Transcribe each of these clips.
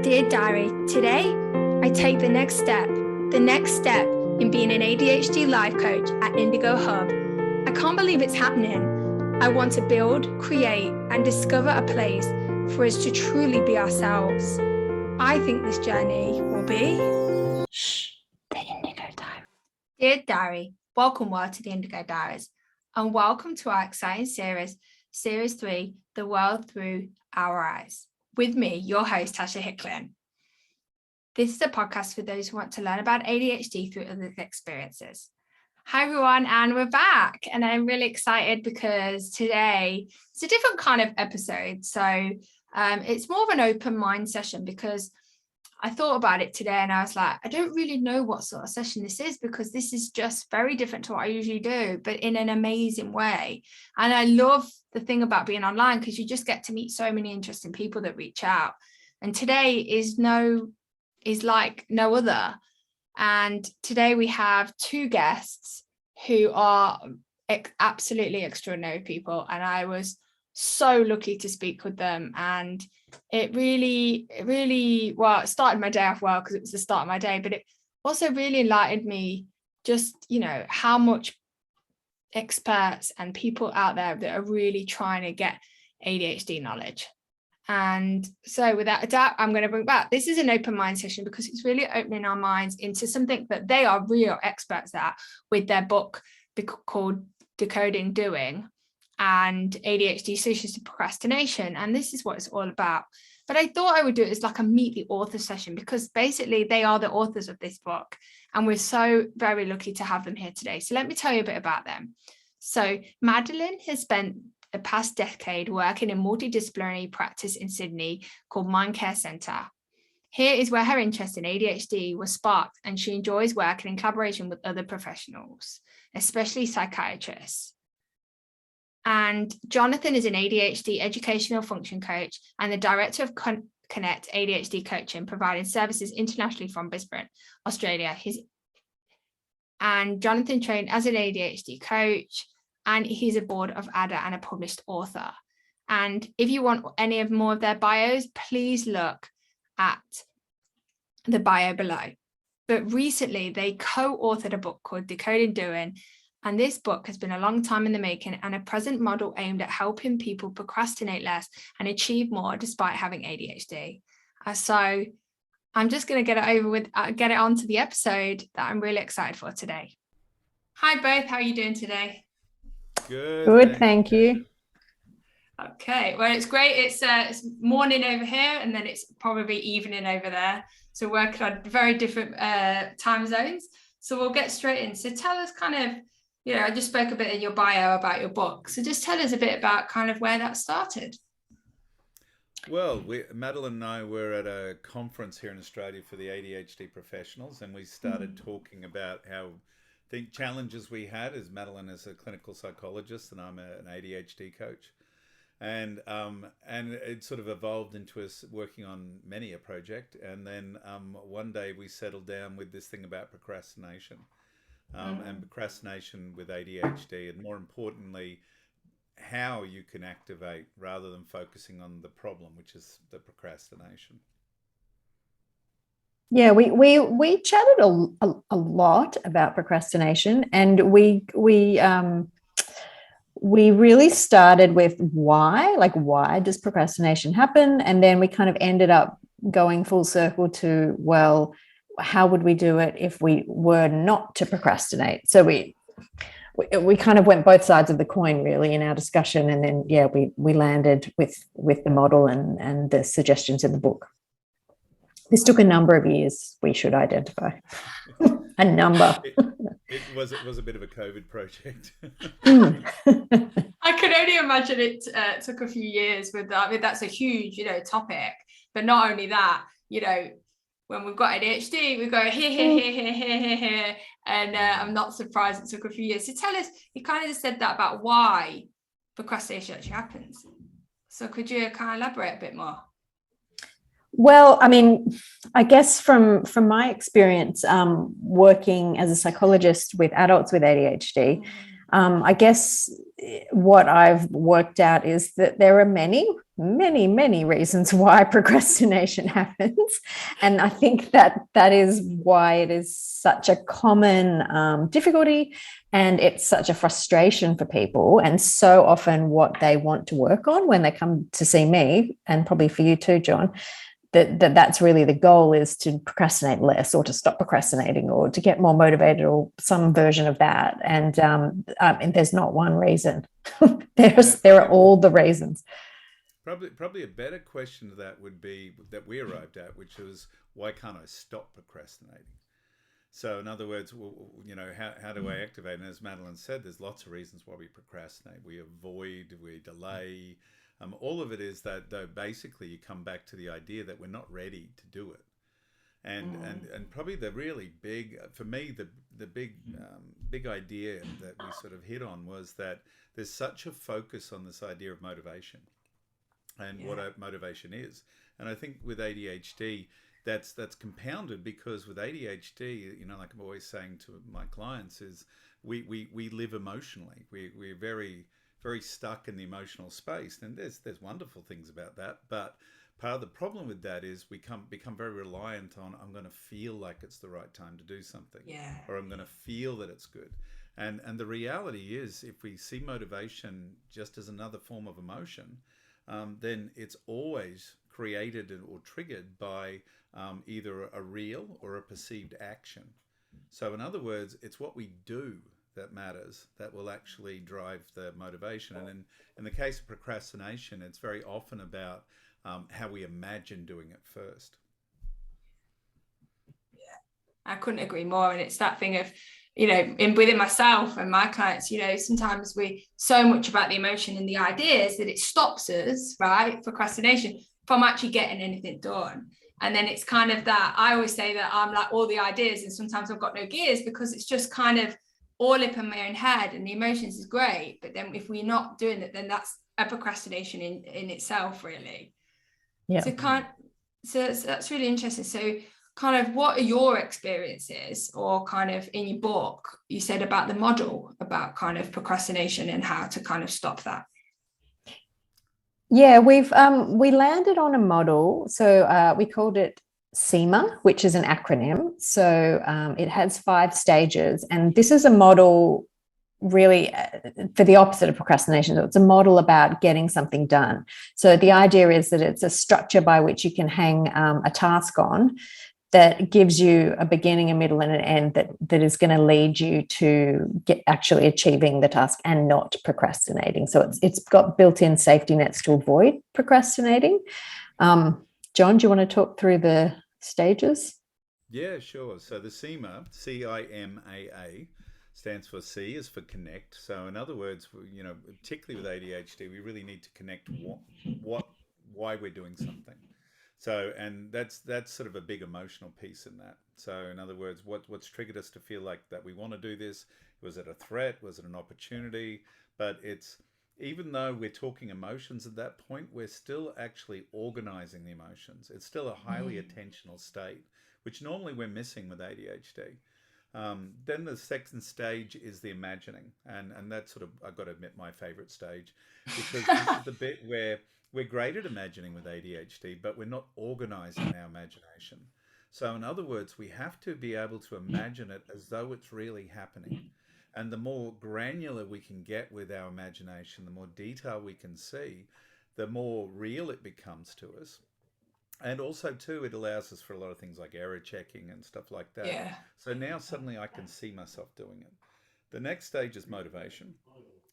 Dear Diary, today I take the next step in being an ADHD life coach at Indigo Hub. I can't believe it's happening. I want to build, create, and discover a place for us to truly be ourselves. I think this journey will be the Indigo Diary. Dear Diary, welcome to the Indigo Diaries, and welcome to our exciting Series 3, The World Through Our Eyes. With me, your host, Natasha Hickling. This is a podcast for those who want to learn about ADHD through other experiences. Hi everyone, and we're back, and I'm really excited because today it's a different kind of episode. So it's more of an open mind session because I thought about it today and I was like, I don't really know what sort of session this is because this is just very different to what I usually do, but in an amazing way. And I love the thing about being online because you just get to meet so many interesting people that reach out. And today is like no other. And today we have two guests who are absolutely extraordinary people. And I was so lucky to speak with them. And it really, it started my day off well because it was the start of my day, but it also really enlightened me just, how much experts and people out there that are really trying to get ADHD knowledge. And so without a doubt, I'm going to bring back, this is an open mind session because it's really opening our minds into something that they are real experts at with their book called Decoding, Doing, and ADHD associated with procrastination. And this is what it's all about. But I thought I would do it as like a meet the author session because basically they are the authors of this book. And we're so very lucky to have them here today. So let me tell you a bit about them. So Madeline has spent the past decade working in multidisciplinary practice in Sydney called Mindcare Centre. Here is where her interest in ADHD was sparked, and she enjoys working in collaboration with other professionals, especially psychiatrists. And Jonathan is an ADHD educational function coach and the director of Connect ADHD Coaching, providing services internationally from Brisbane, Australia. And Jonathan trained as an ADHD coach, and he's a board of Adhd and a published author. And if you want any more of their bios, please look at the bio below. But recently they co-authored a book called Decoding, Doing, and this book has been a long time in the making and a present model aimed at helping people procrastinate less and achieve more despite having ADHD. So I'm just going to get it on to the episode that I'm really excited for today. Hi both, how are you doing today? Good, thank you. Okay, well, it's great. It's morning over here and then it's probably evening over there. So working on very different time zones. So we'll get straight in. So tell us kind of, I just spoke a bit in your bio about your book. So just tell us a bit about kind of where that started. Well, Madeline and I were at a conference here in Australia for the ADHD professionals, and we started talking about how the challenges we had, as Madeline is a clinical psychologist and I'm an ADHD coach. And it sort of evolved into us working on many a project. And then one day we settled down with this thing about procrastination. And procrastination with ADHD, and more importantly, how you can activate rather than focusing on the problem, which is the procrastination. Yeah, we chatted a lot about procrastination, and we really started with why does procrastination happen, and then we kind of ended up going full circle to, well, how would we do it if we were not to procrastinate? So we kind of went both sides of the coin really in our discussion, and then we landed with the model and the suggestions in the book. This took a number of years, we should identify. A number. It was a bit of a COVID project. I can only imagine it took a few years with that. I mean, that's a huge, topic. But not only that, when we've got ADHD, we go here. And I'm not surprised it took a few years. So tell us, you kind of just said that about why procrastination actually happens. So could you kind of elaborate a bit more? Well, I mean, I guess from my experience working as a psychologist with adults with ADHD, I guess what I've worked out is that there are many many, many reasons why procrastination happens. And I think that is why it is such a common difficulty, and it's such a frustration for people. And so often what they want to work on when they come to see me, and probably for you too, John, that's really the goal, is to procrastinate less, or to stop procrastinating, or to get more motivated, or some version of that. And there's not one reason. There are all the reasons. Probably a better question to that would be that we arrived at, which was, why can't I stop procrastinating? So in other words, how do I activate? And as Madeline said, there's lots of reasons why we procrastinate. We avoid, we delay. All of it is that, though, basically you come back to the idea that we're not ready to do it. And probably the really big, for me, the big idea that we sort of hit on was that there's such a focus on this idea of motivation and what motivation is. And I think with ADHD, that's compounded, because with ADHD, like I'm always saying to my clients, is we live emotionally. We're very, very stuck in the emotional space. And there's wonderful things about that. But part of the problem with that is we become very reliant on, I'm going to feel like it's the right time to do something. Or I'm going to feel that it's good. And the reality is, if we see motivation just as another form of emotion, then it's always created or triggered by either a real or a perceived action. So in other words, it's what we do that matters, that will actually drive the motivation. And in the case of procrastination, it's very often about how we imagine doing it first. Yeah, I couldn't agree more. And it's that thing of, within myself and my clients, sometimes we so much about the emotion and the ideas that it stops us, right? Procrastination, from actually getting anything done. And then it's kind of that, I always say that I'm like all the ideas, and sometimes I've got no gears, because it's just kind of all up in my own head, and the emotions is great. But then if we're not doing it, then that's a procrastination in itself, really. Yeah. So that's really interesting. So kind of, what are your experiences, or kind of in your book, you said about the model about kind of procrastination and how to kind of stop that? Yeah, we landed on a model. So we called it SEMA, which is an acronym. So it has 5 stages, and this is a model really for the opposite of procrastination. It's a model about getting something done. So the idea is that it's a structure by which you can hang a task on, that gives you a beginning, a middle, and an end that is going to lead you to get actually achieving the task and not procrastinating. So it's got built-in safety nets to avoid procrastinating. John, do you want to talk through the stages? Yeah, sure. So the CIMA, CIMAA, stands for C is for connect. So in other words, particularly with ADHD, we really need to connect why we're doing something. So, and that's sort of a big emotional piece in that. So in other words, what's triggered us to feel like that we want to do this? Was it a threat? Was it an opportunity? But even though we're talking emotions at that point, we're still actually organizing the emotions. It's still a highly attentional state, which normally we're missing with ADHD. Then the second stage is the imagining. And that's sort of, I've got to admit, my favorite stage, because this is the bit where we're great at imagining with ADHD, but we're not organizing our imagination. So in other words, we have to be able to imagine it as though it's really happening. And the more granular we can get with our imagination, the more detail we can see, the more real it becomes to us. And also, too, it allows us for a lot of things like error checking and stuff like that. Yeah. So now suddenly I can see myself doing it. The next stage is motivation.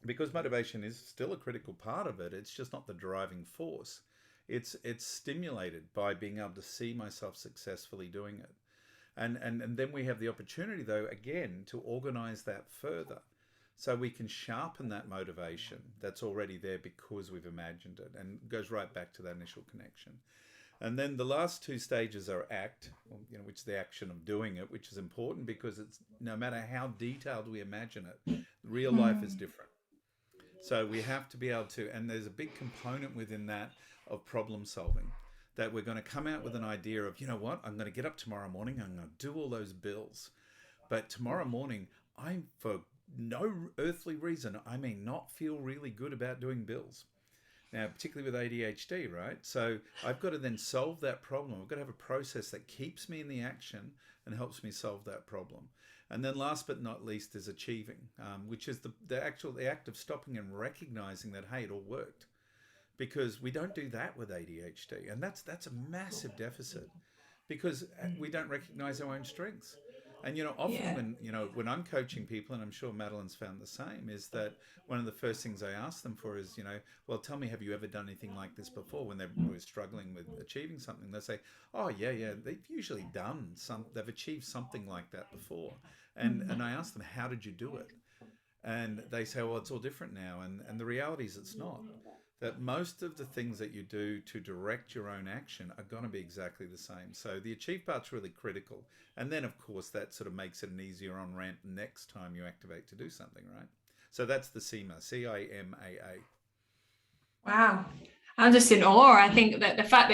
Because motivation is still a critical part of it, it's just not the driving force. It's stimulated by being able to see myself successfully doing it. And then we have the opportunity, though, again, to organize that further. So we can sharpen that motivation that's already there because we've imagined it, and it goes right back to that initial connection. And then the last 2 stages are ACT, which is the action of doing it, which is important because it's no matter how detailed we imagine it, real life is different. So we have to be able to, and there's a big component within that of problem solving, that we're going to come out with an idea of, what, I'm going to get up tomorrow morning, I'm going to do all those bills. But tomorrow morning, for no earthly reason, I may not feel really good about doing bills. Now, particularly with ADHD, right? So I've got to then solve that problem. I've got to have a process that keeps me in the action and helps me solve that problem. And then last but not least is achieving, which is the act of stopping and recognizing that, hey, it all worked. Because we don't do that with ADHD. And that's a massive deficit, because we don't recognize our own strengths. And, often when I'm coaching people, and I'm sure Madeline's found the same, is that one of the first things I ask them for is, well, tell me, have you ever done anything like this before? When we're struggling with achieving something, they say, oh, yeah, they've usually they've achieved something like that before. And I ask them, how did you do it? And they say, well, it's all different now. And the reality is it's not. That most of the things that you do to direct your own action are going to be exactly the same. So the achieve part's really critical. And then, of course, that sort of makes it an easier on-ramp next time you activate to do something, right? So that's the CIMA, CIMAA. Wow. I'm just in awe. I think that the fact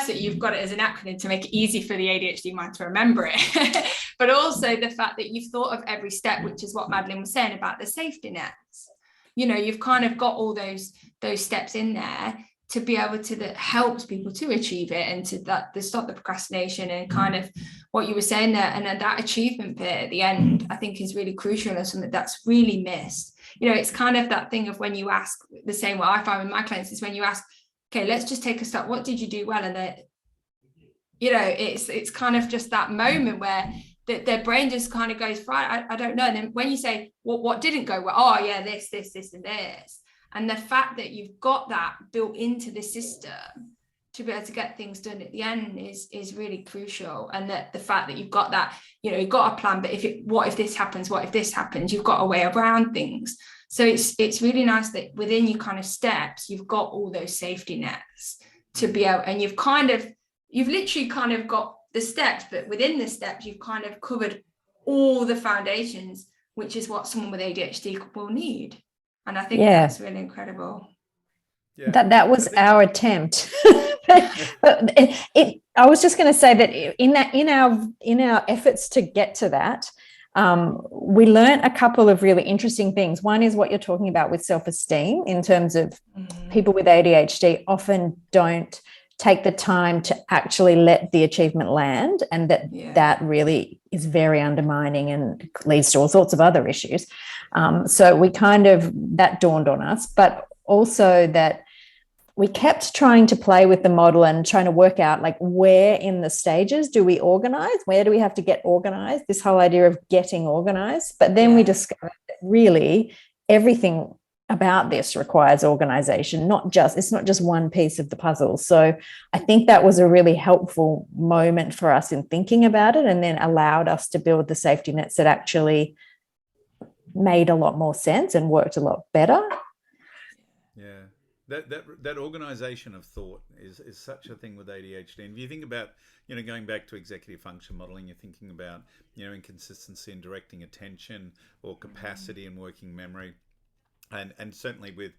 that you've got it as an acronym to make it easy for the ADHD mind to remember it, but also the fact that you've thought of every step, which is what Madeline was saying about the safety nets. You've kind of got all those steps in there to be able to, that helps people to achieve it, and to stop the procrastination, and kind of what you were saying there. And then that achievement bit at the end, I think, is really crucial, and something that's really missed. It's kind of that thing of when you ask, the same way I find with my clients, is when you ask, okay, let's just take a stop. What did you do well? And then, it's kind of just that moment where their brain just kind of goes, right, I don't know. And then when you say, well, what didn't go well? Oh yeah, this, and this. And the fact that you've got that built into the system to be able to get things done at the end is really crucial. And that the fact that you've got that, you've got a plan, but what if this happens? What if this happens? You've got a way around things. So it's really nice that within your kind of steps, you've got all those safety nets to be able, and you've literally kind of got the steps, but within the steps, you've kind of covered all the foundations, which is what someone with ADHD will need. And I think that's really incredible. Yeah. That was our attempt. But I was just going to say that in our efforts to get to that, we learned a couple of really interesting things. One is what you're talking about with self-esteem, in terms of people with ADHD often don't take the time to actually let the achievement land, and that really is very undermining and leads to all sorts of other issues. So we that dawned on us, but also that we kept trying to play with the model and trying to work out, like, where in the stages do we organize? Where do we have to get organized? This whole idea of getting organized. But then we discovered that really everything about this requires organization, it's not just one piece of the puzzle. So I think that was a really helpful moment for us in thinking about it, and then allowed us to build the safety nets that actually made a lot more sense and worked a lot better. Yeah. That organization of thought is such a thing with ADHD. And if you think about, going back to executive function modeling, you're thinking about, inconsistency in directing attention, or capacity in working memory. And certainly with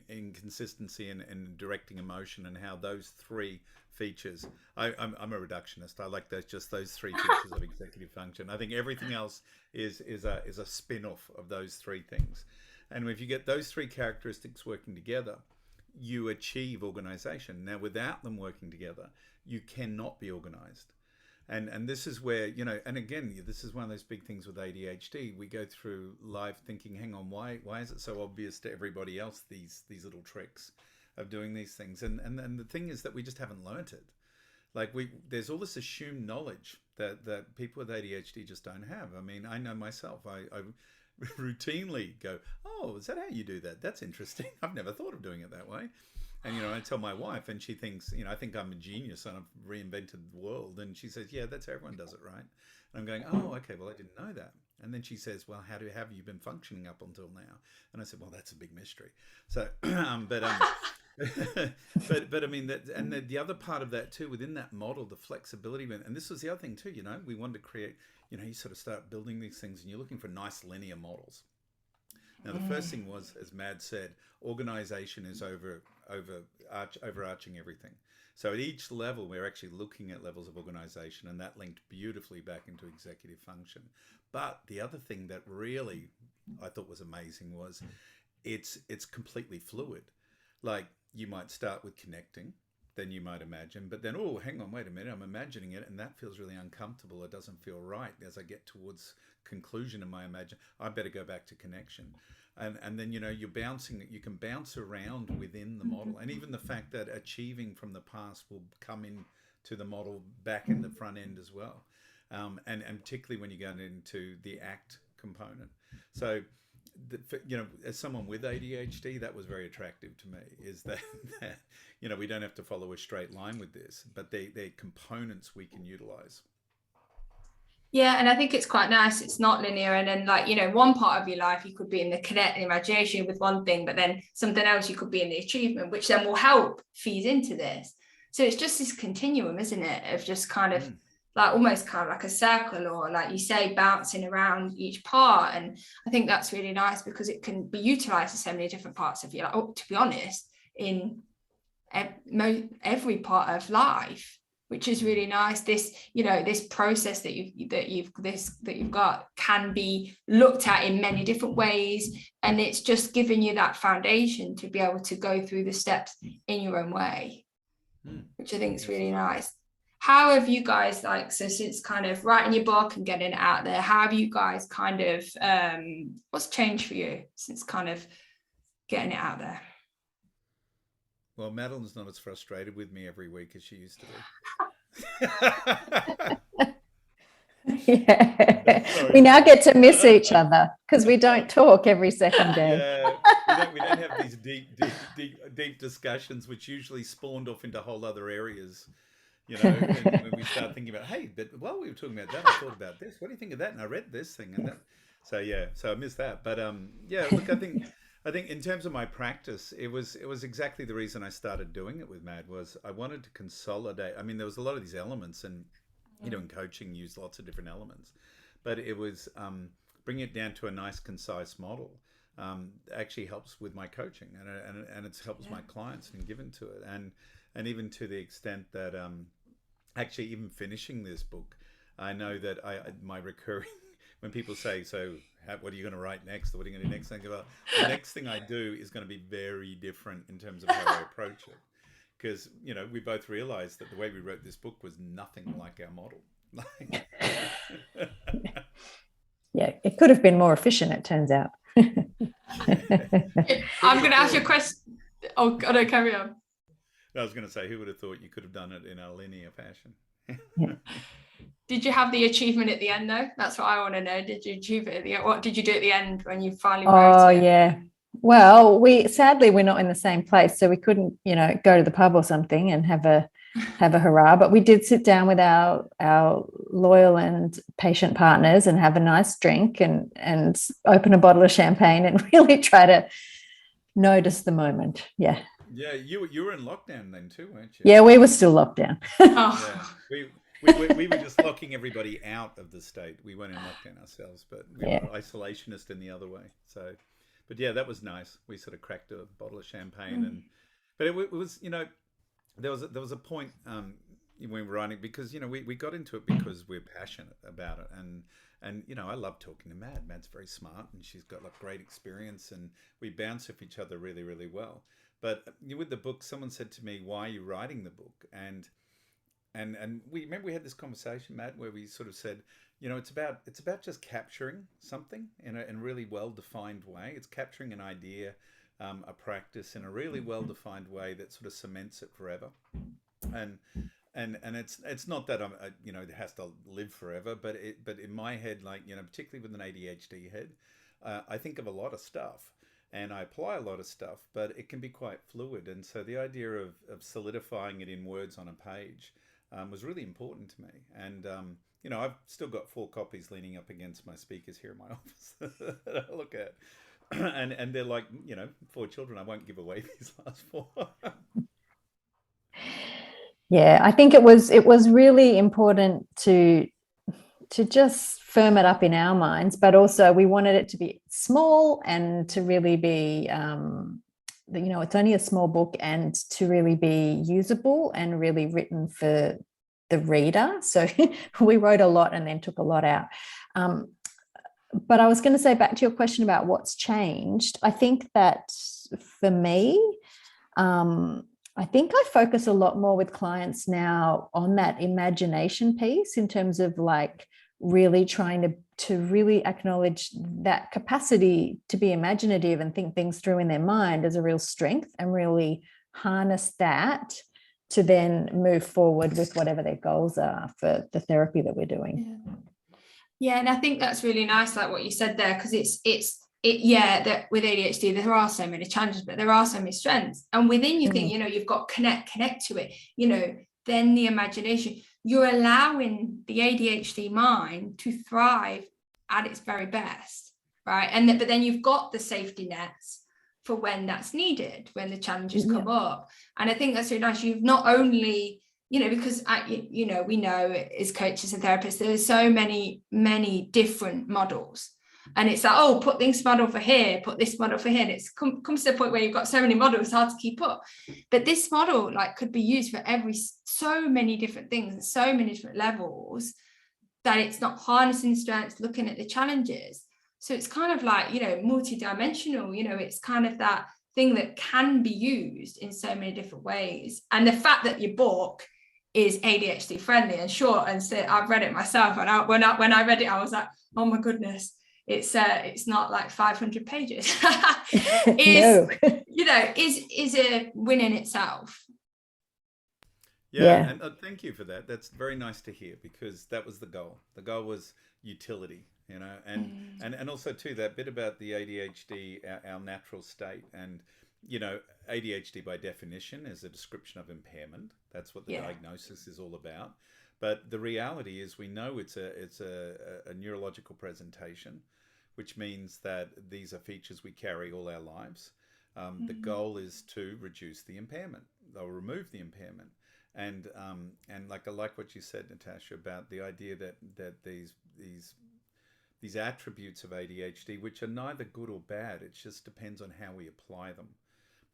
inconsistency in directing emotion, and how those three features, I'm a reductionist. I like those three features of executive function. I think everything else is a spin-off of those three things. And if you get those three characteristics working together, you achieve organization. Now, without them working together, you cannot be organized. And this is where, and again, this is one of those big things with ADHD. We go through life thinking, hang on, why is it so obvious to everybody else, these little tricks of doing these things? And the thing is that we just haven't learnt it. Like, there's all this assumed knowledge that people with ADHD just don't have. I mean, I know myself, I routinely go, oh, is that how you do that? That's interesting. I've never thought of doing it that way. And, I tell my wife, and she thinks, I think I'm a genius and I've reinvented the world. And she says, yeah, that's how everyone does it, right? And I'm going, oh, okay, well, I didn't know that. And then she says, well, how have you been functioning up until now? And I said, well, that's a big mystery. So, but I mean, the other part of that too, within that model, the flexibility, and this was the other thing too, we wanted to create, you sort of start building these things, and you're looking for nice linear models. Now, the first thing was, as Mad said, organization is overarching everything. So at each level, we're actually looking at levels of organization, and that linked beautifully back into executive function. But the other thing that really I thought was amazing was it's completely fluid. Like, you might start with connecting, then you might imagine, but then, oh, hang on, wait a minute, I'm imagining it, and that feels really uncomfortable. It doesn't feel right. As I get towards conclusion in my imagine, I better go back to connection. And then, you know, you can bounce around within the model. And even the fact that achieving from the past will come into the model back in the front end as well. And particularly when you go into the ACT component. So, you know, as someone with ADHD, that was very attractive to me, is that you know, we don't have to follow a straight line with this, but they're components we can utilize. Yeah, and I think it's quite nice. It's not linear. And then, like, you know, one part of your life, you could be in the connect and imagination with one thing, but then something else, you could be in the achievement, which then will help feed into this. So it's just this continuum, isn't it? Of just kind of like almost kind of like a circle, or like you say, bouncing around each part. And I think that's really nice because it can be utilized in so many different parts of your life. Oh, to be honest, in every part of life, which is really nice. This, you know, this process that you've got can be looked at in many different ways, and it's just giving you that foundation to be able to go through the steps in your own way, which I think is really nice. How have you guys, like, so since kind of writing your book and getting it out there, how have you guys kind of what's changed for you since kind of getting it out there? Well, Madeline's not as frustrated with me every week as she used to be. Yeah. We now get to miss each other because we don't talk every second day. Yeah, we don't have these deep discussions, which usually spawned off into whole other areas. You know, when we start thinking about, hey, but while we were talking about that, I thought about this. What do you think of that? And I read this thing and that. So yeah, so I missed that. But yeah, look, I think in terms of my practice, it was exactly the reason I started doing it with Mad, was I wanted to consolidate. I mean, there was a lot of these elements, and you know, in coaching, use lots of different elements, but it was bringing it down to a nice, concise model. Actually helps with my coaching, and it helps my clients and given to it, and even to the extent that actually even finishing this book, I know that my recurring, when people say, so what are you going to write next, or what are you going to do next? I go, well, the next thing I do is going to be very different in terms of how I approach it, because you know, we both realized that the way we wrote this book was nothing like our model. Yeah, it could have been more efficient, it turns out. I'm going to ask you a question. Oh, God, no, carry on. I was going to say, who would have thought you could have done it in a linear fashion? Did you have the achievement at the end, though? That's what I want to know. Did you achieve it at the end? What did you do at the end when you finally wrote it? Oh, yeah. Well, sadly we're not in the same place, so we couldn't, you know, go to the pub or something and have a hurrah. But we did sit down with our loyal and patient partners and have a nice drink and open a bottle of champagne and really try to notice the moment. Yeah. Yeah, you were in lockdown then too, weren't you? Yeah, we were still locked down. Yeah. We were just locking everybody out of the state. We weren't in lockdown ourselves, but we were isolationist in the other way. So, but yeah, that was nice. We sort of cracked a bottle of champagne, but it was, you know, there was a point when we were writing, because you know, we got into it because we're passionate about it, and you know, I love talking to Mad. Mad's very smart, and she's got like great experience, and we bounce off each other really, really well. But with the book, someone said to me, "Why are you writing the book?" And we remember we had this conversation, Matt, where we sort of said, you know, it's about just capturing something in a really well-defined way. It's capturing an idea, a practice in a really well-defined way that sort of cements it forever. And it's not that you know, it has to live forever, but in my head, like, you know, particularly with an ADHD head, I think of a lot of stuff. And I apply a lot of stuff, but it can be quite fluid. And so the idea of solidifying it in words on a page was really important to me. And, you know, I've still got 4 copies leaning up against my speakers here in my office that I look at. And they're like, you know, 4 children. I won't give away these last 4. Yeah, I think it was really important to just firm it up in our minds, but also we wanted it to be small and to really be, you know, it's only a small book, and to really be usable and really written for the reader. So we wrote a lot and then took a lot out. But I was going to say, back to your question about what's changed, I think that for me, I think I focus a lot more with clients now on that imagination piece, in terms of like really trying to really acknowledge that capacity to be imaginative and think things through in their mind as a real strength, and really harness that to then move forward with whatever their goals are for the therapy that we're doing. Yeah, and I think that's really nice, like what you said there, because that with ADHD there are so many challenges, but there are so many strengths, and within you think, you've got connect to it, then the imagination, you're allowing the ADHD mind to thrive at its very best, right? But then you've got the safety nets for when that's needed, when the challenges come up. And I think that's really nice. You've not only, because we know as coaches and therapists, there's so many different models. And it's like, oh, put this model for here, put this model for here. And it's comes to the point where you've got so many models, it's hard to keep up. But this model could be used for so many different things, so many different levels, that it's not harnessing strengths, looking at the challenges. So it's kind of like, multidimensional, it's kind of that thing that can be used in so many different ways. And the fact that your book is ADHD friendly and short, and so I've read it myself, and when I read it, I was like, oh my goodness, it's not like 500 pages. is a win in itself. Yeah. And thank you for that. That's very nice to hear, because that was the goal. The goal was utility, and also too, that bit about the ADHD, our natural state, and ADHD by definition is a description of impairment. That's what the diagnosis is all about. But the reality is, we know it's a neurological presentation, which means that these are features we carry all our lives. The goal is to reduce the impairment. They'll remove the impairment. And I like what you said, Natasha, about the idea that these attributes of ADHD, which are neither good or bad, it just depends on how we apply them.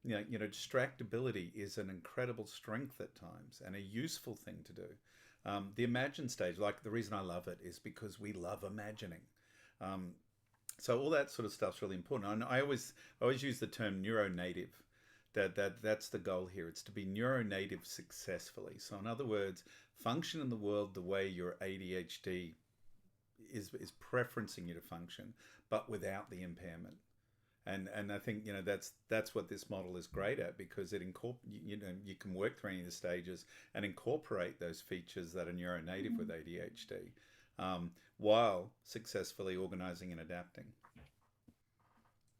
Distractibility is an incredible strength at times, and a useful thing to do. The imagine stage, the reason I love it is because we love imagining. So all that sort of stuff's really important. And I always use the term neuronative. That's the goal here. It's to be neuronative successfully. So in other words, function in the world the way your ADHD is preferencing you to function, but without the impairment. And I think that's what this model is great at, because it you can work through any of the stages and incorporate those features that are neuronative with ADHD, while successfully organizing and adapting.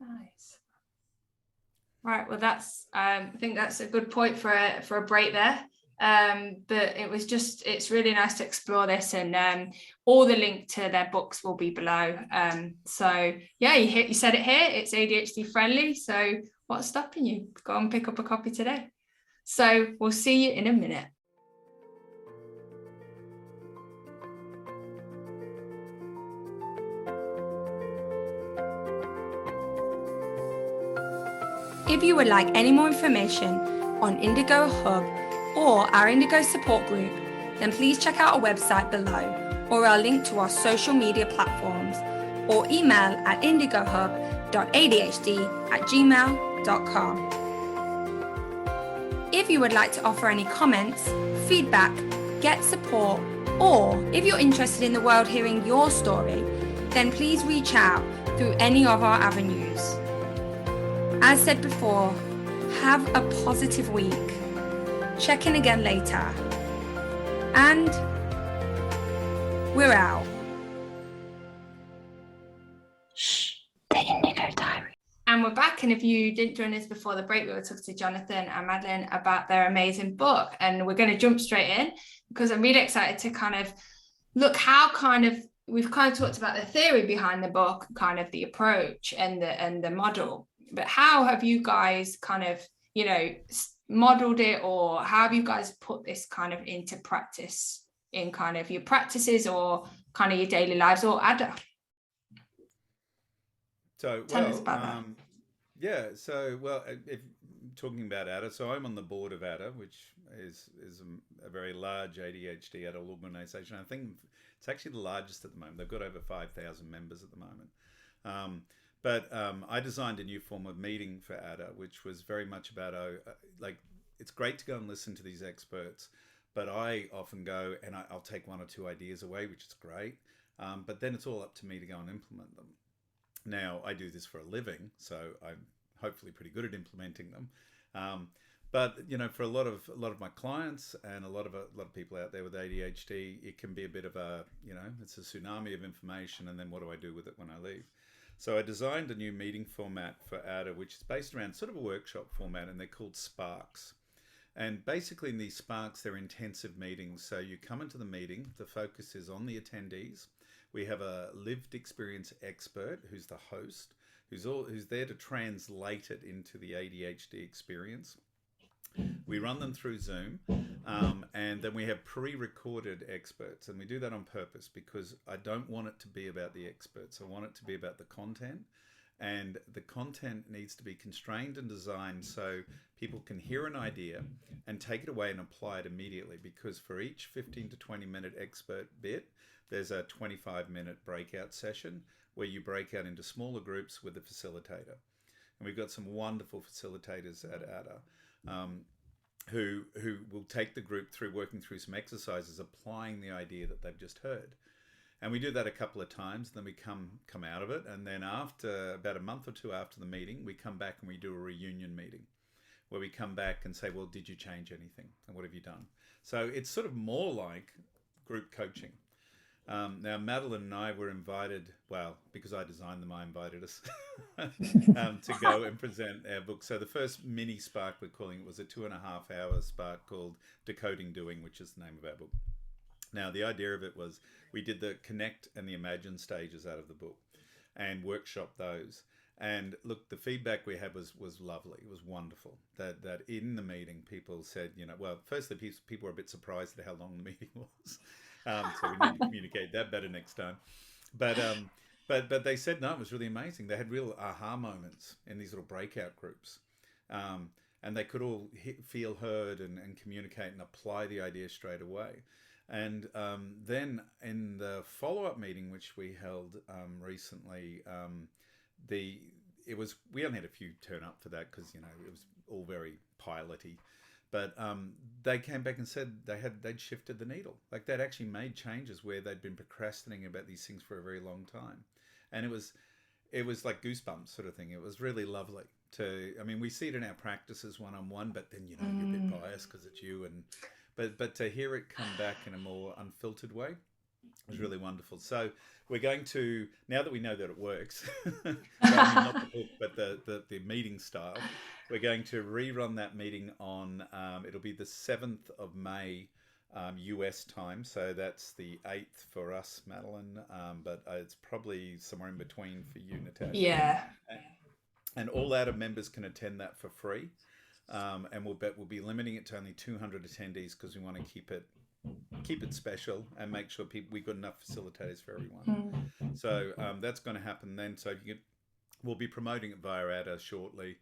Nice. Right. Well, that's I think that's a good point for a break there. But it's really nice to explore this, and all the link to their books will be below. So yeah, you said it here, it's ADHD friendly. So what's stopping you? Go and pick up a copy today. So we'll see you in a minute. If you would like any more information on Indigo Hub or our Indigo support group, then please check out our website below, or our link to our social media platforms, or email at indigohub.adhd@gmail.com. If you would like to offer any comments, feedback, get support, or if you're interested in the world hearing your story, then please reach out through any of our avenues. As said before, have a positive week. Check in again later. And we're out. Shh, the Indigo Diaries. And we're back. And if you didn't join us before the break, we were talking to Jonathan and Madeline about their amazing book. And we're going to jump straight in, because I'm really excited to kind of look how we've kind of talked about the theory behind the book, kind of the approach and the model. But how have you guys kind of, modeled it, or how have you guys put this kind of into practice in kind of your practices or kind of your daily lives, or Adhd? So, tell us about that. Yeah. So, if talking about Adhd, so I'm on the board of Adhd, which is a very large ADHD adult organisation. I think it's actually the largest at the moment. They've got over 5,000 members at the moment. But I designed a new form of meeting for Adda, which was very much about, like, it's great to go and listen to these experts, but I often go and I'll take one or two ideas away, which is great. But then it's all up to me to go and implement them. Now, I do this for a living, so I'm hopefully pretty good at implementing them. But you know, for a lot of my clients and a lot of people out there with ADHD, it can be a bit of a, you know, it's a tsunami of information, and then what do I do with it when I leave? So I designed a new meeting format for Adda, which is based around sort of a workshop format, and they're called Sparks. And basically in these Sparks, they're intensive meetings. So you come into the meeting, the focus is on the attendees. We have a lived experience expert who's the host, who's there to translate it into the ADHD experience. We run them through Zoom, and then we have pre-recorded experts, and we do that on purpose because I don't want it to be about the experts. I want it to be about the content, and the content needs to be constrained and designed so people can hear an idea and take it away and apply it immediately, because for each 15 to 20 minute expert bit, there's a 25-minute breakout session where you break out into smaller groups with a facilitator. And we've got some wonderful facilitators at Adda who will take the group through working through some exercises, applying the idea that they've just heard. And we do that a couple of times, then we come out of it. And then after about a month or two after the meeting, we come back and we do a reunion meeting where we come back and say, well, did you change anything? And what have you done? So it's sort of more like group coaching. Now, Madeline and I were invited, well, because I designed them, I invited us to go and present our book. So the first mini Spark, we're calling it, was a 2.5-hour Spark called Decoding, which is the name of our book. Now, the idea of it was we did the connect and the imagine stages out of the book and workshop those. And look, the feedback we had was lovely. It was wonderful that in the meeting, people said, you know, well, firstly, people were a bit surprised at how long the meeting was. So we need to communicate that better next time. But they said, no, it was really amazing. They had real aha moments in these little breakout groups. And they could all feel heard and communicate and apply the idea straight away. And then in the follow-up meeting, which we held recently, we only had a few turn up for that because, you know, it was all very piloty. But they came back and said they'd shifted the needle. Like they'd actually made changes where they'd been procrastinating about these things for a very long time. And it was like goosebumps sort of thing. It was really lovely I mean, we see it in our practices one-on-one, but then, you know, you're a bit biased because it's you. But to hear it come back in a more unfiltered way was really wonderful. So we're going to, now that we know that it works, not the book, but the meeting style, we're going to rerun that meeting on, it'll be the 7th of May, US time. So that's the 8th for us, Madeline, but it's probably somewhere in between for you, Natasha. Yeah. And all Adda members can attend that for free. And we'll be limiting it to only 200 attendees because we want to keep it special and make sure we've got enough facilitators for everyone. So that's going to happen then. So we'll be promoting it via Adda shortly.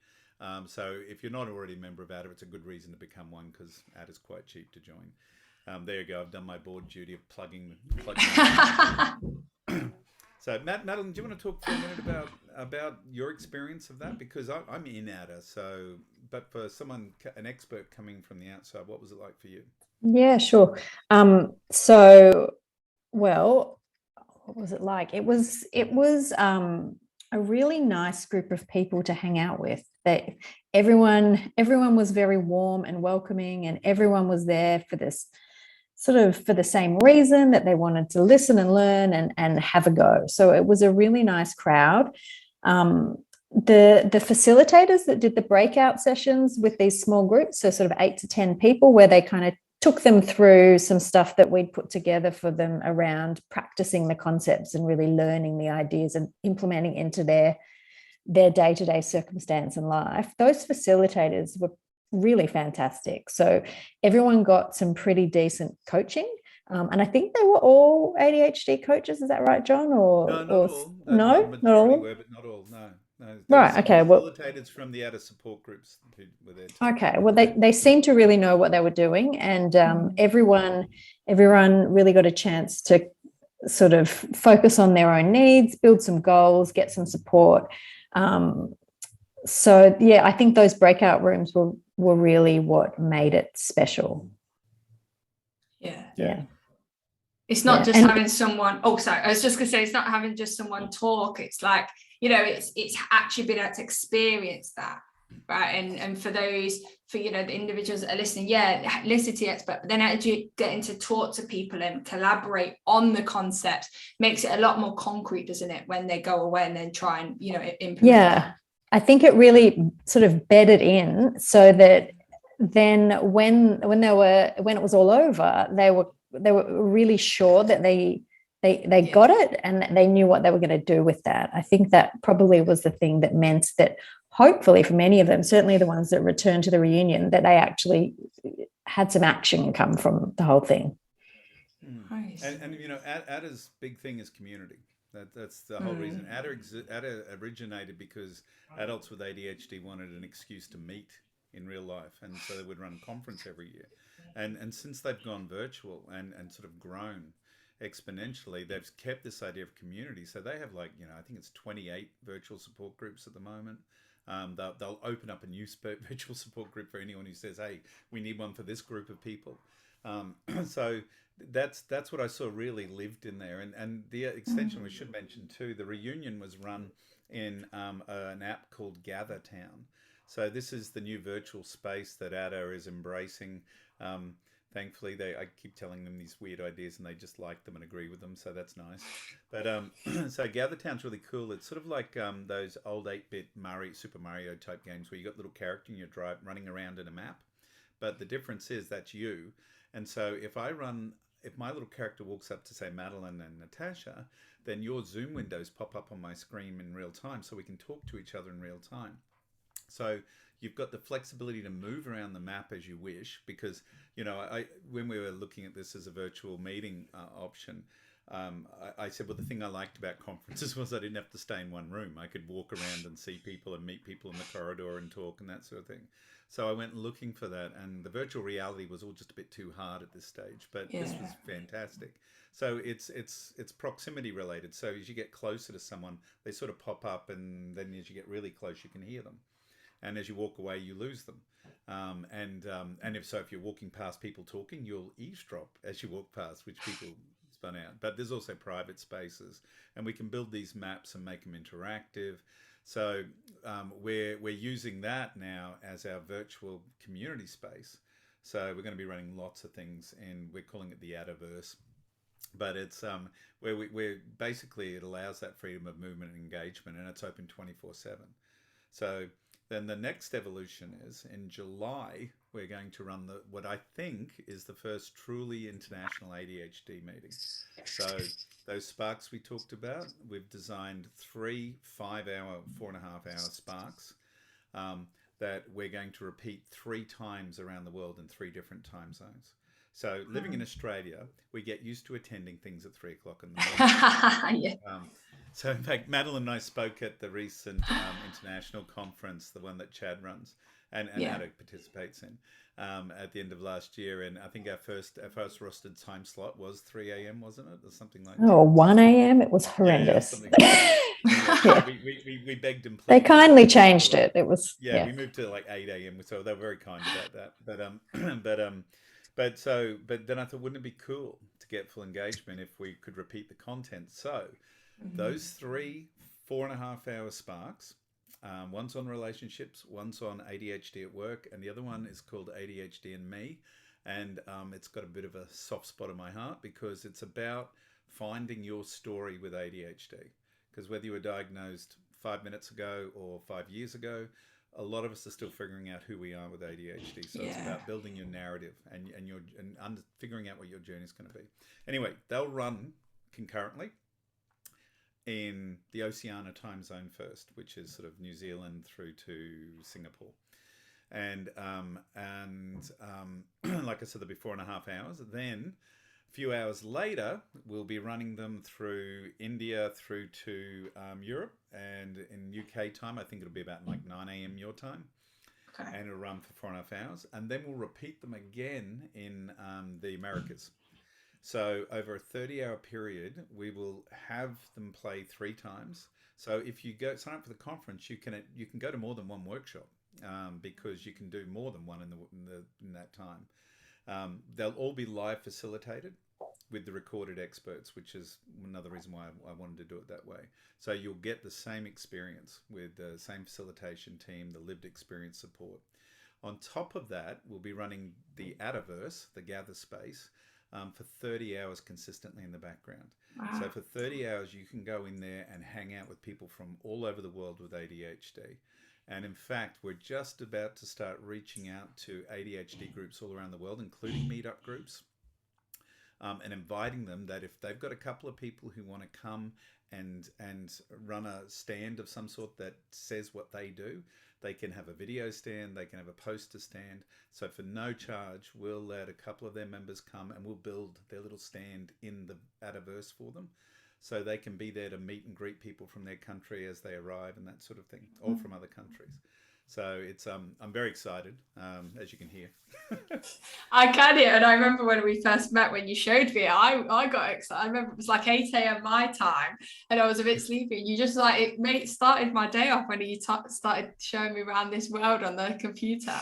So if you're not already a member of Adda, it's a good reason to become one because Adda's quite cheap to join. There you go. I've done my board duty of plugging. So Madeline, do you want to talk for a minute about your experience of that? Because I'm in Adda, but for an expert coming from the outside, what was it like for you? Yeah, sure. Well, what was it like? It was a really nice group of people to hang out with. Everyone was very warm and welcoming, and everyone was there for this sort of for the same reason, that they wanted to listen and learn and have a go. So it was a really nice crowd. The facilitators that did the breakout sessions with these small groups, so sort of 8 to 10 people, where they kind of took them through some stuff that we'd put together for them around practicing the concepts and really learning the ideas and implementing into their day-to-day circumstance and life. Those facilitators were really fantastic. So everyone got some pretty decent coaching. And I think they were all ADHD coaches. Is that right, John? No, not all. No, not all. Were, but not all. No. Right. Okay. Facilitators from the Adda support groups who were there too. Okay. Well, they seemed to really know what they were doing, and everyone really got a chance to sort of focus on their own needs, build some goals, get some support. So yeah, I think those breakout rooms were really what made it special. Yeah. It's not just having someone, I was just gonna say, it's not having just someone talk. It's like, it's actually been able to experience that, right? And for those, the individuals that are listening, listen to the expert, but then actually getting to talk to people and collaborate on the concept makes it a lot more concrete, doesn't it, when they go away and then try and, implement. Yeah, I think it really sort of bedded in so that then when it was all over, they were really sure that they got it and they knew what they were going to do with that. I think that probably was the thing that meant that hopefully for many of them, certainly the ones that returned to the reunion, that they actually had some action come from the whole thing. Nice. And Adh's big thing is community. That's the whole reason. Adhd originated because adults with ADHD wanted an excuse to meet in real life, and so they would run a conference every year. And since they've gone virtual and sort of grown exponentially, they've kept this idea of community. So they have I think it's 28 virtual support groups at the moment. They'll open up a new virtual support group for anyone who says, hey, we need one for this group of people. So that's what I saw really lived in there. And the extension we should mention too, the reunion was run in an app called Gather Town. So this is the new virtual space that Adhd is embracing. Thankfully, I keep telling them these weird ideas and they just like them and agree with them, so that's nice. But so Gather Town's really cool. It's sort of like those old 8-bit Super Mario type games where you got little character and you're running around in a map. But the difference is that's you. And so if my little character walks up to, say, Madeline and Natasha, then your Zoom windows pop up on my screen in real time so we can talk to each other in real time. So you've got the flexibility to move around the map as you wish, because, when we were looking at this as a virtual meeting option, I said, well, the thing I liked about conferences was I didn't have to stay in one room. I could walk around and see people and meet people in the corridor and talk and that sort of thing. So I went looking for that, and the virtual reality was all just a bit too hard at this stage, but this was fantastic. So it's proximity related. So as you get closer to someone, they sort of pop up, and then as you get really close, you can hear them. And as you walk away, you lose them. And if you're walking past people talking, you'll eavesdrop as you walk past, which people spun out. But there's also private spaces, and we can build these maps and make them interactive. So we're using that now as our virtual community space. So we're going to be running lots of things, and we're calling it the Adhverse. But it's where we're basically, it allows that freedom of movement and engagement, and it's open 24/7. So then the next evolution is in July, we're going to run what I think is the first truly international ADHD meeting. So those sparks we talked about, we've designed 3 5-hour, 4.5-hour sparks that we're going to repeat 3 times around the world in 3 different time zones. So living in Australia, we get used to attending things at 3 o'clock in the morning. So in fact, Madeline and I spoke at the recent international conference, the one that Chad runs and Adhd participates in, at the end of last year. And I think our first rostered time slot was 3 a.m., wasn't it? Or something like that. 1 a.m. It was horrendous. We begged and pleaded. They kindly changed it. It was we moved to 8 a.m. So they were very kind about that. But then I thought, wouldn't it be cool to get full engagement if we could repeat the content? So those 3 4.5-hour sparks, one's on relationships, one's on ADHD at work, and the other one is called ADHD and Me. And it's got a bit of a soft spot in my heart because it's about finding your story with ADHD. Because whether you were diagnosed 5 minutes ago or 5 years ago, a lot of us are still figuring out who we are with ADHD. So it's about building your narrative and figuring out what your journey is going to be. Anyway, they'll run concurrently in the Oceania time zone first, which is sort of New Zealand through to Singapore. And like I said, there'll be 4.5 hours. Then a few hours later, we'll be running them through India through to Europe. And in UK time, I think it'll be about 9 a.m. your time. Okay. And it'll run for 4.5 hours. And then we'll repeat them again in the Americas. So over a 30-hour period, we will have them play 3 times. So if you sign up for the conference, you can go to more than one workshop, because you can do more than one in that time. They'll all be live facilitated with the recorded experts, which is another reason why I wanted to do it that way. So you'll get the same experience with the same facilitation team, the lived experience support. On top of that, we'll be running the Adverse, the gather space, for 30 hours consistently in the background. Wow. So for 30 hours, you can go in there and hang out with people from all over the world with ADHD. And in fact, we're just about to start reaching out to ADHD groups all around the world, including meetup groups, and inviting them that if they've got a couple of people who want to come and run a stand of some sort that says what they do, they can have a video stand, they can have a poster stand. So for no charge, we'll let a couple of their members come and we'll build their little stand in the Adverse for them. So they can be there to meet and greet people from their country as they arrive and that sort of thing, or from other countries. So it's I'm very excited, as you can hear. I can hear, and I remember when we first met, when you showed me, I got excited. I remember it was like 8 a.m. my time, and I was a bit sleepy. You just like started my day off when you started showing me around this world on the computer,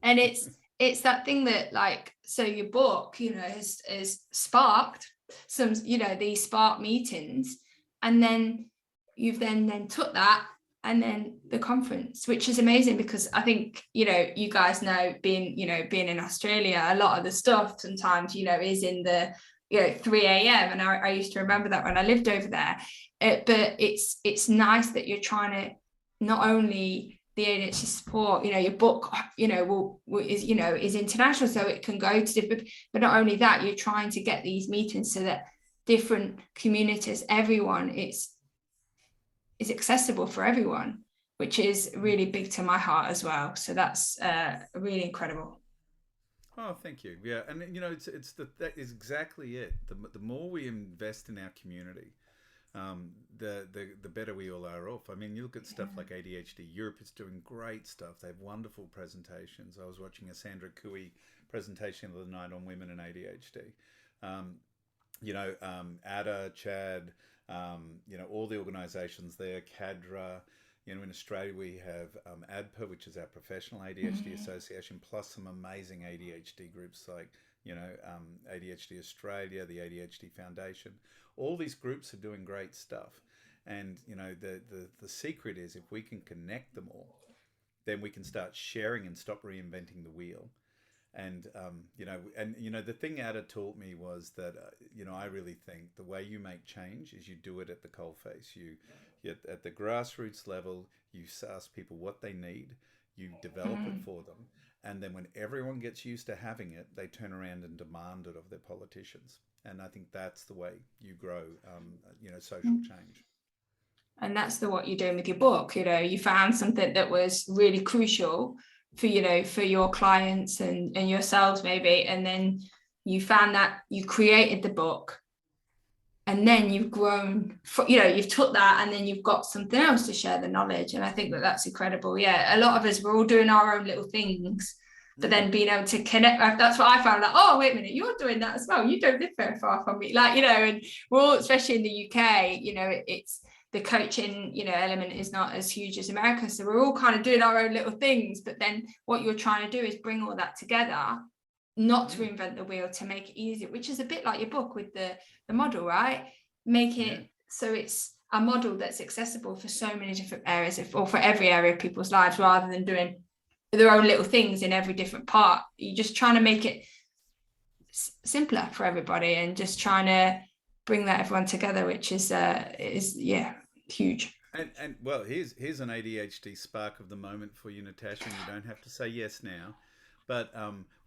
and it's that thing that, like, so your book, you know, is sparked some, you know, these spark meetings, and then you've then took that. And then the conference, which is amazing, because I think, you know, you guys know, being in Australia, a lot of the stuff sometimes, you know, is in the, you know, 3 a.m. And I used to remember that when I lived over there. But it's nice that you're trying to not only the ADHD support, you know, your book, you know, is international, so it can go to different, but not only that, you're trying to get these meetings so that different communities, everyone, is accessible for everyone, which is really big to my heart as well. So that's really incredible. Oh, thank you. Yeah, and you know, that is exactly it. The more we invest in our community, the better we all are off. I mean, you look at stuff like ADHD Europe is doing great stuff. They have wonderful presentations. I was watching a Sandra Cooey presentation the other night on women and ADHD. Adhd, Chad. You know, all the organisations there, CADRA. You know, in Australia we have ADPA, which is our professional ADHD association, plus some amazing ADHD groups like, you know, ADHD Australia, the ADHD Foundation. All these groups are doing great stuff. And, you know, the secret is, if we can connect them all, then we can start sharing and stop reinventing the wheel. And, the thing Adhd taught me was that, I really think the way you make change is you do it at the coalface. You at the grassroots level, you ask people what they need, you develop it for them. And then when everyone gets used to having it, they turn around and demand it of their politicians. And I think that's the way you grow, social change. And that's what you're doing with your book. You know, you found something that was really crucial for, you know, for your clients and yourselves maybe, and then you found that, you created the book, and then you've grown, you've took that and then you've got something else to share the knowledge. And I think that that's incredible. Yeah, a lot of us, we're all doing our own little things, but then being able to connect, that's what I found, like, oh, wait a minute, you're doing that as well, you don't live very far from me, like, you know. And we're all, especially in the UK, you know, it's the coaching, you know, element is not as huge as America. So we're all kind of doing our own little things. But then what you're trying to do is bring all that together, not to reinvent the wheel, to make it easier, which is a bit like your book with the model, right? Make it so it's a model that's accessible for so many different areas, or for every area of people's lives, rather than doing their own little things in every different part. You're just trying to make it simpler for everybody, and just trying to bring that everyone together, which is huge. And well, here's an ADHD spark of the moment for you, Natasha, and you don't have to say yes now, but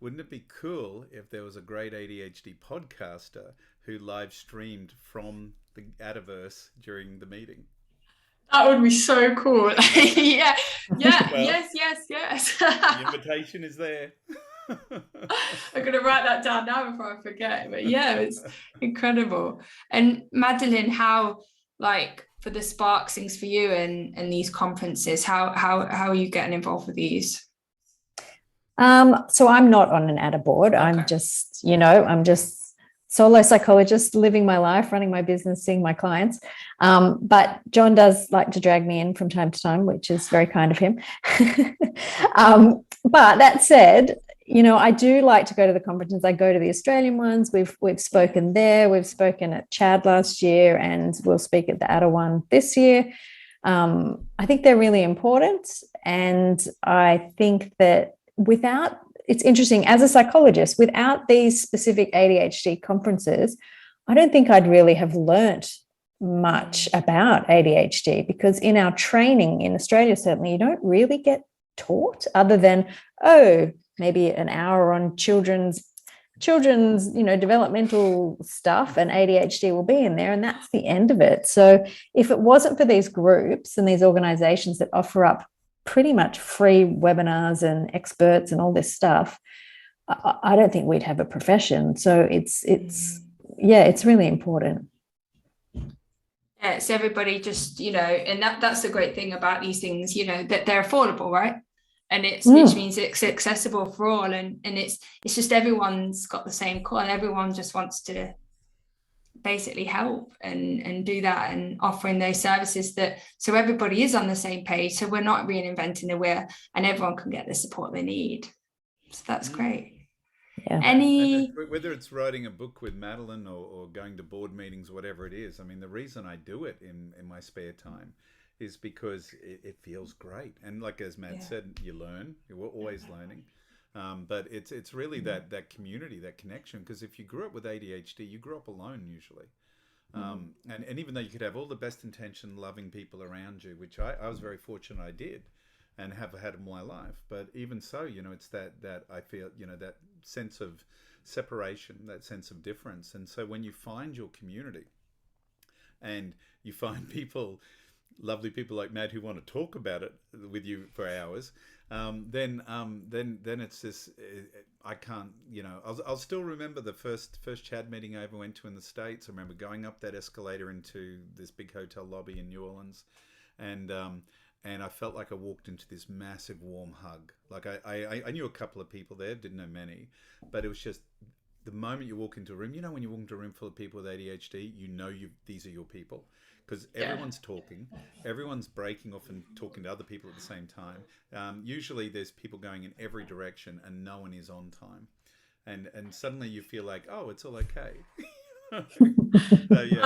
wouldn't it be cool if there was a great ADHD podcaster who live streamed from the Adverse during the meeting? That would be so cool. yeah well, yes the invitation is there. I'm gonna write that down now before I forget. But yeah, it's incredible. And Madeline, how, like, for the spark things for you and these conferences, how are you getting involved with these? So I'm not on an ADA board. Okay. I'm just solo psychologist, living my life, running my business, seeing my clients. But John does like to drag me in from time to time, which is very kind of him. But that said, you know, I do like to go to the conferences. I go to the Australian ones. We've spoken there. We've spoken at Chad last year, and we'll speak at the Adda one this year. I think they're really important. And I think that it's interesting, as a psychologist, without these specific ADHD conferences, I don't think I'd really have learnt much about ADHD, because in our training in Australia, certainly, you don't really get taught other than, maybe an hour on children's, you know, developmental stuff, and ADHD will be in there, and that's the end of it. So if it wasn't for these groups and these organizations that offer up pretty much free webinars and experts and all this stuff, I don't think we'd have a profession. So it's really important. Yeah, it's everybody just, you know, and that's the great thing about these things, you know, that they're affordable, right? And which means it's accessible for all, and it's just everyone's got the same call, and everyone just wants to basically help and do that, and offering those services that so everybody is on the same page, so we're not reinventing the wheel, and everyone can get the support they need. So that's great. Yeah. Whether it's writing a book with Madeline or going to board meetings, whatever it is, I mean, the reason I do it in my spare time is because it feels great. And like as Matt said, you learn, you're always learning. But it's really that community, that connection. Because if you grew up with ADHD, you grew up alone usually. And even though you could have all the best intention, loving people around you, which I was very fortunate I did and have had in my life. But even so, you know, it's that I feel, you know, that sense of separation, that sense of difference. And so when you find your community and you find people, lovely people like Matt, who want to talk about it with you for hours, then it's this. I can't, you know. I'll still remember the first Chad meeting I ever went to in the States. I remember going up that escalator into this big hotel lobby in New Orleans, and I felt like I walked into this massive warm hug. Like I knew a couple of people there, didn't know many, but it was just the moment you walk into a room. You know, when you walk into a room full of people with ADHD, you know these are your people. Because everyone's talking, everyone's breaking off and talking to other people at the same time. Usually there's people going in every direction and no one is on time. And suddenly you feel like, oh, it's all okay. So, yeah,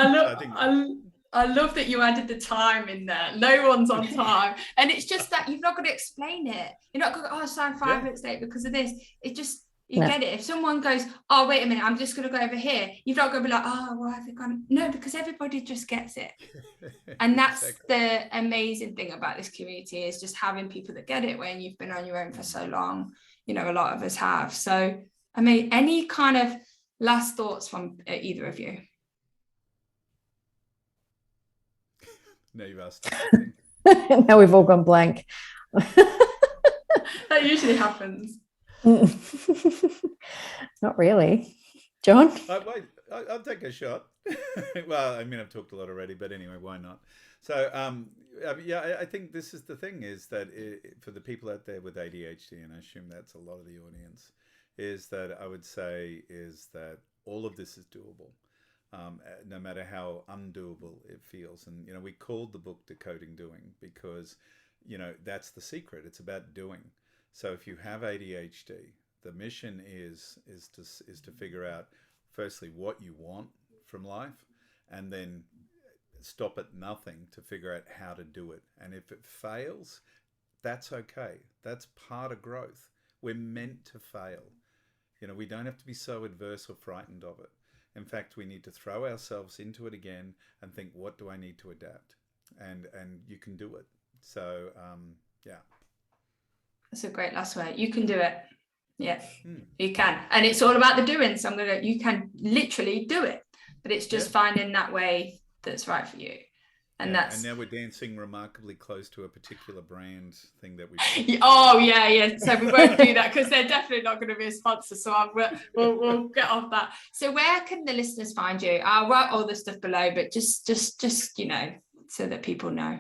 I love that you added the time in there. No one's on time. And it's just that you've not got to explain it. You're not going to go, I'm 5 minutes late because of this. It just... You get it. If someone goes, oh, wait a minute, I'm just going to go over here, you've not got to be like, oh, well, have they gone? No, because everybody just gets it. And that's the amazing thing about this community, is just having people that get it when you've been on your own for so long. You know, a lot of us have. So, I mean, any kind of last thoughts from either of you? No, you've asked. Now we've all gone blank. That usually happens. Not really. John? I'll take a shot. Well, I mean, I've talked a lot already, but anyway, why not? So, I think this is the thing, is that for the people out there with ADHD, and I assume that's a lot of the audience, is that I would say is that all of this is doable, no matter how undoable it feels. And, you know, we called the book Decoding Doing because, you know, that's the secret. It's about doing. So if you have ADHD, the mission is to figure out, firstly, what you want from life, and then stop at nothing to figure out how to do it. And if it fails, that's okay. That's part of growth. We're meant to fail. You know, we don't have to be so adverse or frightened of it. In fact, we need to throw ourselves into it again and think, what do I need to adapt? And you can do it. So, yeah. That's a great last word. You can do it. Yeah, you can. And it's all about the doing. So you can literally do it, but it's just finding that way that's right for you. And and now we're dancing remarkably close to a particular brand thing that we. Oh yeah. So we won't do that because they're definitely not going to be a sponsor. So we'll get off that. So where can the listeners find you? I'll write all the stuff below, but just you know, so that people know.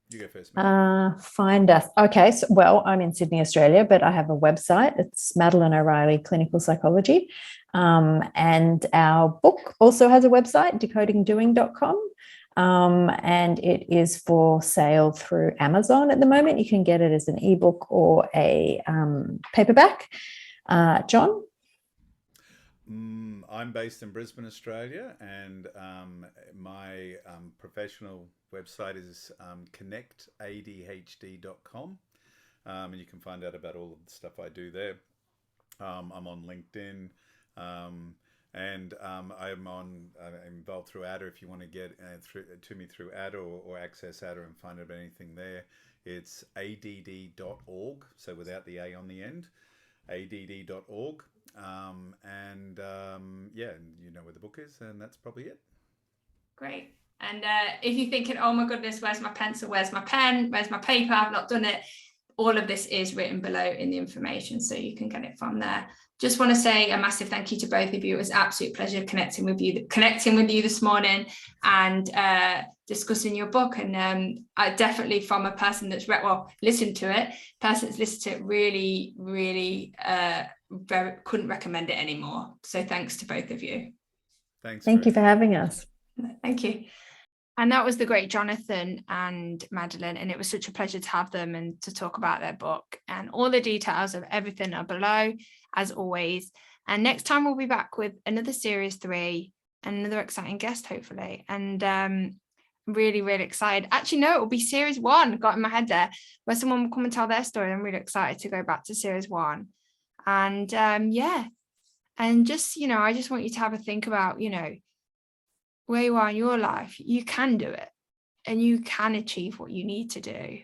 You go first, Matt. Find us. Okay, so, well, I'm in Sydney, Australia, but I have a website. It's Madeline O'Reilly Clinical Psychology. And our book also has a website, decodingdoing.com. And it is for sale through Amazon at the moment. You can get it as an ebook or a paperback. John? I'm based in Brisbane, Australia, and my professional website is connectadhd.com, and you can find out about all of the stuff I do there. I'm on LinkedIn, and I'm involved through Adhd. If you want to get to me through Adhd or access Adhd and find out about anything there, it's adhd.org, so without the A on the end, adhd.org. Yeah, you know where the book is, and that's probably it. Great. And if you're thinking, oh my goodness, where's my pencil, where's my pen, where's my paper, I've not done it, all of this is written below in the information, so you can get it from there. Just want to say a massive thank you to both of you. It was an absolute pleasure connecting with you this morning and discussing your book. And I definitely, from a person that's listened to it, really, really couldn't recommend it anymore. So thanks to both of you. Thank you for having us. Thank you. And that was the great Jonathan and Madeline, and it was such a pleasure to have them and to talk about their book. And all the details of everything are below, as always. And next time we'll be back with another series 3 and another exciting guest, hopefully. And really, really excited. Actually, no, it will be series 1. Got in my head there, where someone will come and tell their story. I'm really excited to go back to series 1. And yeah, and just, I just want you to have a think about, where you are in your life. You can do it, and you can achieve what you need to do,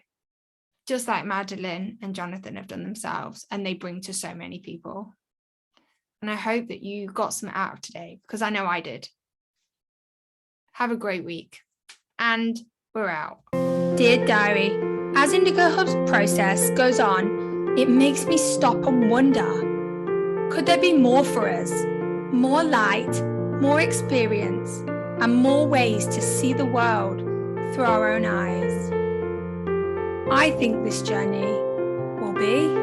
just like Madeline and Jonathan have done themselves, and they bring to so many people. And I hope that you got some out of today, because I know I did. Have a great week, and we're out. Dear Diary, as Indigo Hub's process goes on, it makes me stop and wonder, could there be more for us? More light, more experience, and more ways to see the world through our own eyes. I think this journey will be